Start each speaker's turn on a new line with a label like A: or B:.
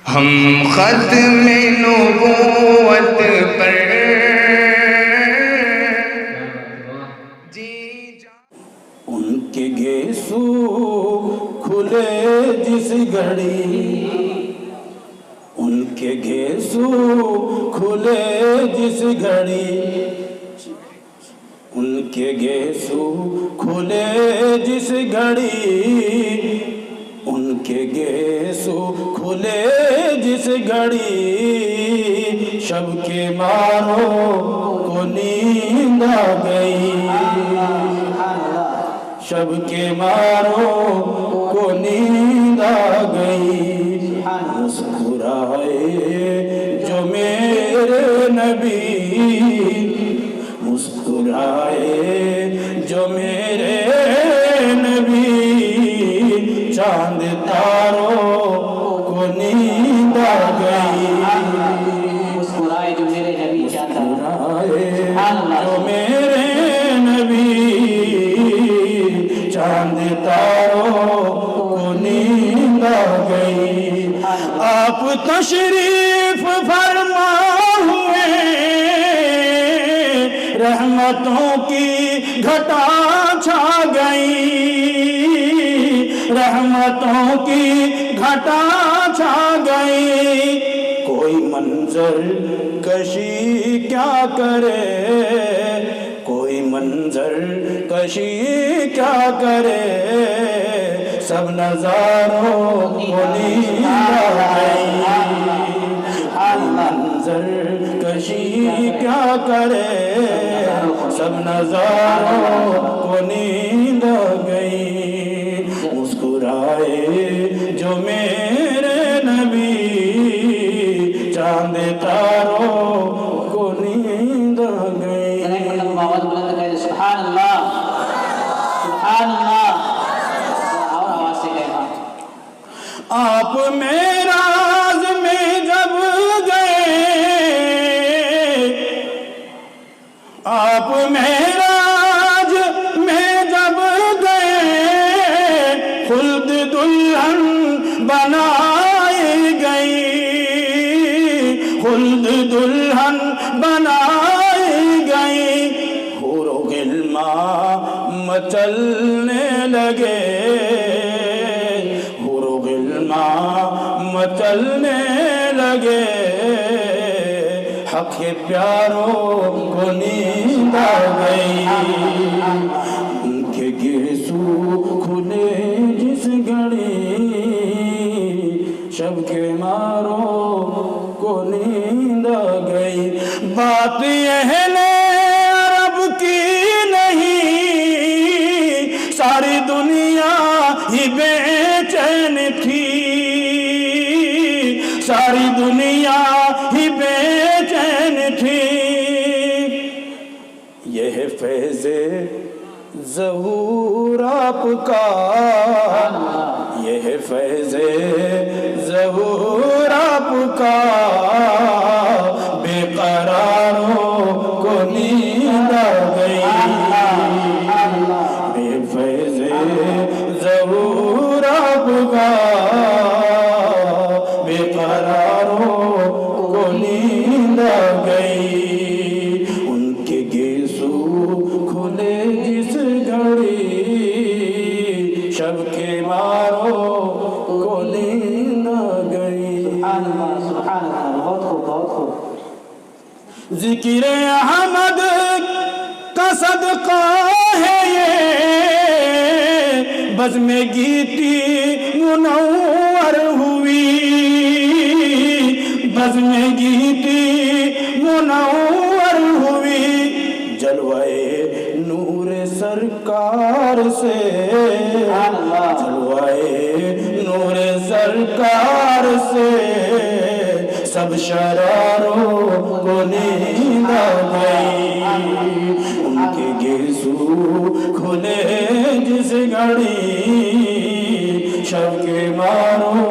A: ہم ختم نبوت پر
B: ان کے گیسو کھلے جس گھڑی، ان کے گیسو کھلے جس گھڑی، ان کے گیسو کھلے جس گھڑی، ان کے گیسو کھلے جس گھڑی، شب کے ماروں کو نیند آ گئی، شب کے ماروں کو نیند آ گئی، مسکرائے جو میرے نبی، مسکرائے جو میرے نبی، چاند تاروں کو نیند آ گئی،
C: مسکرائے جو میرے نبی،
B: مسکرائے جو میرے نبی، چاند تاروں کو نیند آ گئی، آپ تشریف فرما ہوئے، رحمتوں کی گھٹا چھا گئی، رحمتوں کی گھٹا چھا گئی، کوئی منظر کشی کیا کرے، کوئی منظر کشی کیا کرے، سب نظاروں کو نیند آ گئی، کوئی منظر کشی کیا کرے، سب نظاروں کو نیند آ گئی، مسکرائے جو میرے نبی، چاند تاروں کو نیند آ گئی۔
C: سبحان اللہ، سبحان اللہ، اور آواز سے کہنا۔
B: آپ معراج میں جب گئے، آپ معراج میں جب گئے، خلد دلہن بنائی گئی، خلد دلہن بنائی گئی، حور و غلمان مچلنے لگے، حور و غلمان مچلنے لگے، حق کے پیاروں کو نیند آ گئی، ان کے گیسو کھلے جس گھڑی، شب کے ماروں کو نیند آ گئی، بات اہل عرب کی نہیں، ساری دنیا ہی بے چین تھی، ساری دنیا ہی بے چین تھی، یہ فیض ظہور آپ کا، یہ فیض ظہور آپ کا، بے قراروں کو نیند آ گئی، بے فیض ظہور آپ کا، بے قراروں کو نیند آ گئی، ان کے گیسو کھلے جس گھڑی، شب کے ماروں کو نیند آ گئی۔
C: سبحان اللہ، سبحان اللہ، بہت خوب، بہت خوب۔
B: ذکر احمد کا صدقہ ہے یہ، بزم گیتی منور ہوئی، بزم گیتی منور ہوئی، جلوائے نور سرکار سے، جلوائے نور سرکار سے، سب شراروں کو نیند آ گئی، ان کے گیسو کھلے جس گھڑی، شب کے ماروں